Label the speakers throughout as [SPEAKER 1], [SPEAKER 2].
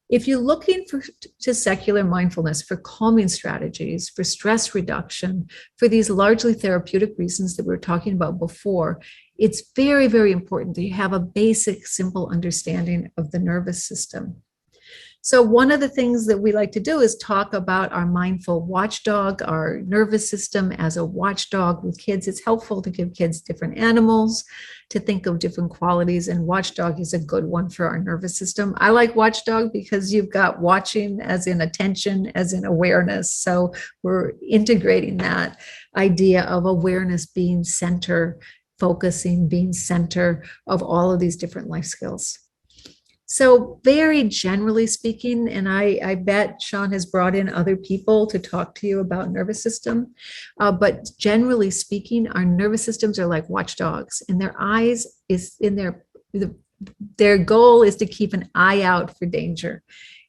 [SPEAKER 1] If you're looking to secular mindfulness for calming strategies, for stress reduction, for these largely therapeutic reasons that we were talking about before, it's very, very important that you have a basic, simple understanding of the nervous system. So one of the things that we like to do is talk about our mindful watchdog, our nervous system as a watchdog with kids. It's helpful to give kids different animals, to think of different qualities, and watchdog is a good one for our nervous system. I like watchdog because you've got watching as in attention, as in awareness. So we're integrating that idea of awareness being center, focusing, being center of all of these different life skills. So very generally speaking, and I bet Sean has brought in other people to talk to you about nervous system, but generally speaking, our nervous systems are like watchdogs, and their eyes is in their goal is to keep an eye out for danger.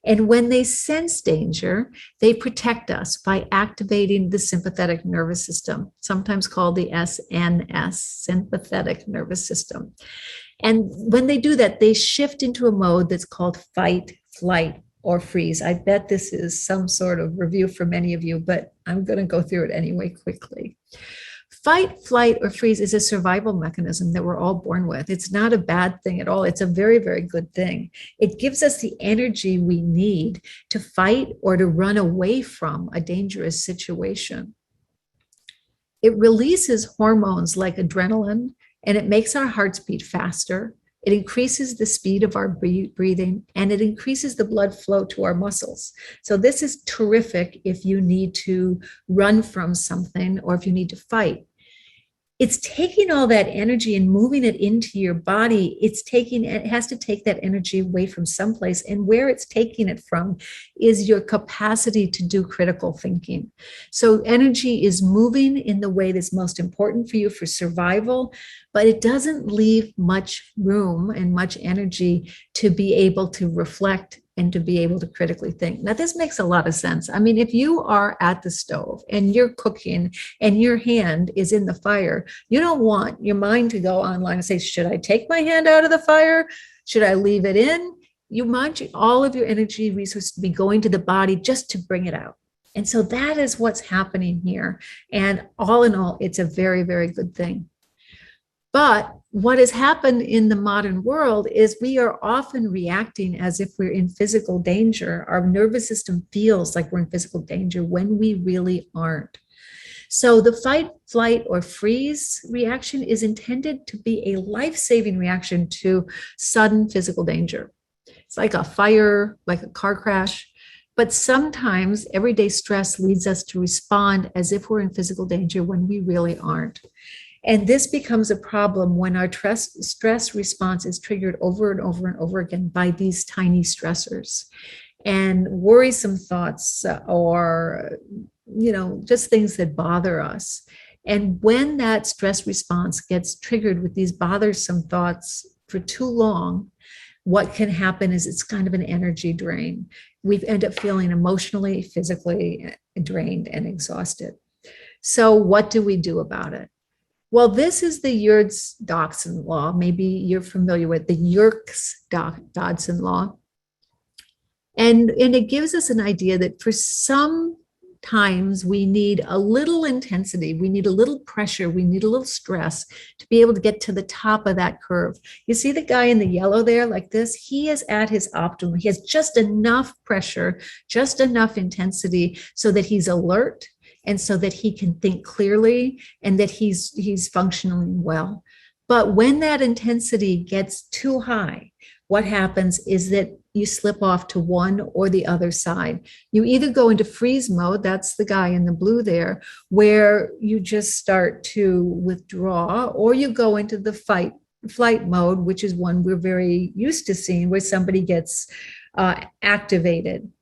[SPEAKER 1] And when they sense danger, they protect us by activating the sympathetic nervous system, sometimes called the SNS, sympathetic nervous system. And when they do that, they shift into a mode that's called fight, flight, or freeze. I bet this is some sort of review for many of you, but I'm going to go through it anyway quickly. Fight, flight, or freeze is a survival mechanism that we're all born with. It's not a bad thing at all. It's a very, very good thing. It gives us the energy we need to fight or to run away from a dangerous situation. It releases hormones like adrenaline, and it makes our hearts beat faster. It increases the speed of our breathing, and it increases the blood flow to our muscles. So this is terrific if you need to run from something or if you need to fight. It's taking all that energy and moving it into your body. It has to take that energy away from someplace. And where it's taking it from is your capacity to do critical thinking. So energy is moving in the way that's most important for you for survival, but it doesn't leave much room and much energy to be able to reflect and to be able to critically think. Now, this makes a lot of sense. I mean, if you are at the stove and you're cooking and your hand is in the fire, you don't want your mind to go online and say, should I take my hand out of the fire? Should I leave it in? You want all of your energy resources to be going to the body just to bring it out. And so that is what's happening here. And all in all, it's a very, very good thing. But what has happened in the modern world is we are often reacting as if we're in physical danger. Our nervous system feels like we're in physical danger when we really aren't. So the fight, flight, or freeze reaction is intended to be a life-saving reaction to sudden physical danger. It's like a fire, like a car crash. But sometimes everyday stress leads us to respond as if we're in physical danger when we really aren't. And this becomes a problem when our stress response is triggered over and over and over again by these tiny stressors and worrisome thoughts or, just things that bother us. And when that stress response gets triggered with these bothersome thoughts for too long, what can happen is it's kind of an energy drain. We end up feeling emotionally, physically drained and exhausted. So what do we do about it? Well, this is the Yerkes-Dodson law. Maybe you're familiar with the Yerkes-Dodson law. And it gives us an idea that for some times we need a little intensity, we need a little pressure, we need a little stress to be able to get to the top of that curve. You see the guy in the yellow there like this? He is at his optimum. He has just enough pressure, just enough intensity so that he's alert, and so that he can think clearly and that he's functioning well. But when that intensity gets too high, what happens is that you slip off to one or the other side. You either go into freeze mode, that's the guy in the blue there, where you just start to withdraw, or you go into the fight, flight mode, which is one we're very used to seeing, where somebody gets activated.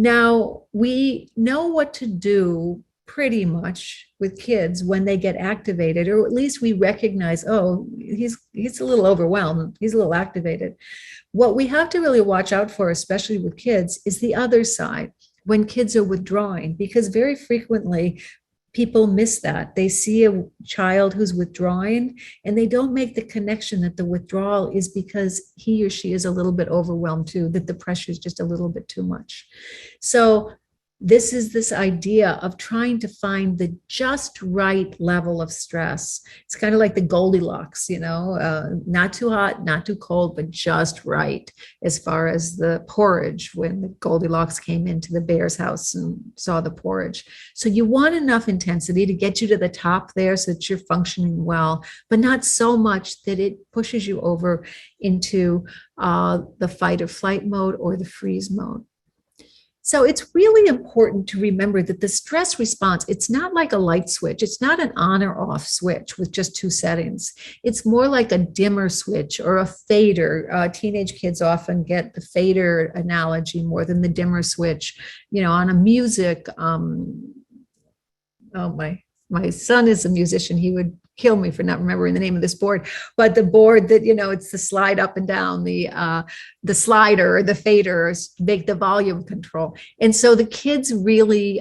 [SPEAKER 1] Now, we know what to do pretty much with kids when they get activated, or at least we recognize, oh, he's a little overwhelmed, he's a little activated. What we have to really watch out for, especially with kids, is the other side, when kids are withdrawing, because very frequently People miss that. They see a child who's withdrawing and they don't make the connection that the withdrawal is because he or she is a little bit overwhelmed too, that the pressure is just a little bit too much. So this is this idea of trying to find the just right level of stress. It's kind of like the Goldilocks, not too hot, not too cold, but just right. As far as the porridge, when the Goldilocks came into the bear's house and saw the porridge. So you want enough intensity to get you to the top there so that you're functioning well, but not so much that it pushes you over into the fight or flight mode or the freeze mode. So it's really important to remember that the stress response, it's not like a light switch. It's not an on or off switch with just two settings. It's more like a dimmer switch or a fader. Teenage kids often get the fader analogy more than the dimmer switch. On a music, my son is a musician. He would kill me for not remembering the name of this board, but the board that, it's the slide up and down, the slider or the fader, make the volume control. And so the kids really,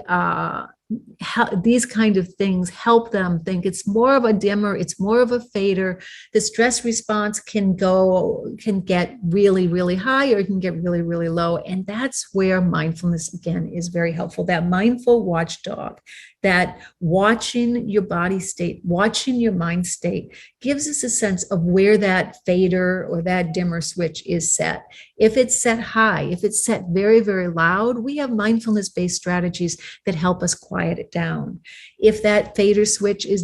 [SPEAKER 1] these kind of things help them think it's more of a dimmer, it's more of a fader. The stress response can get really, really high, or it can get really, really low. And that's where mindfulness, again, is very helpful. That mindful watchdog, that watching your body state, watching your mind state, gives us a sense of where that fader or that dimmer switch is set. If it's set high, if it's set very, very loud, we have mindfulness-based strategies that help us quiet it down. If that fader switch is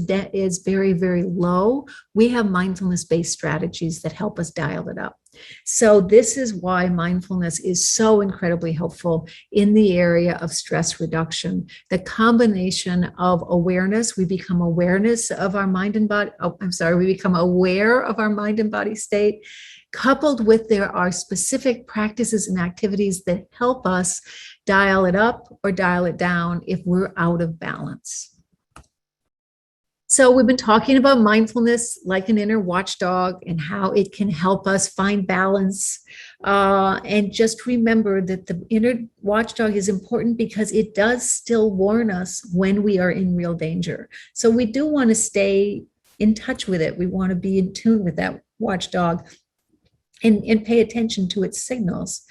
[SPEAKER 1] very, very low, we have mindfulness-based strategies that help us dial it up. So this is why mindfulness is so incredibly helpful in the area of stress reduction. The combination of awareness, we become awareness of our mind and body. We become aware of our mind and body state, coupled with there are specific practices and activities that help us dial it up or dial it down if we're out of balance. So we've been talking about mindfulness like an inner watchdog and how it can help us find balance. And just remember that the inner watchdog is important because it does still warn us when we are in real danger. So we do want to stay in touch with it. We want to be in tune with that watchdog and pay attention to its signals.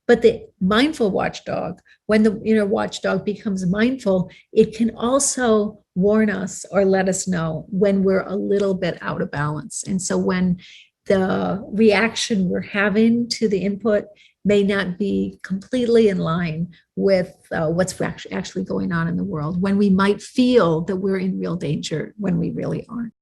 [SPEAKER 1] But the mindful watchdog, when the inner watchdog becomes mindful, it can also warn us or let us know when we're a little bit out of balance. And so when the reaction we're having to the input may not be completely in line with what's actually going on in the world, when we might feel that we're in real danger when we really aren't.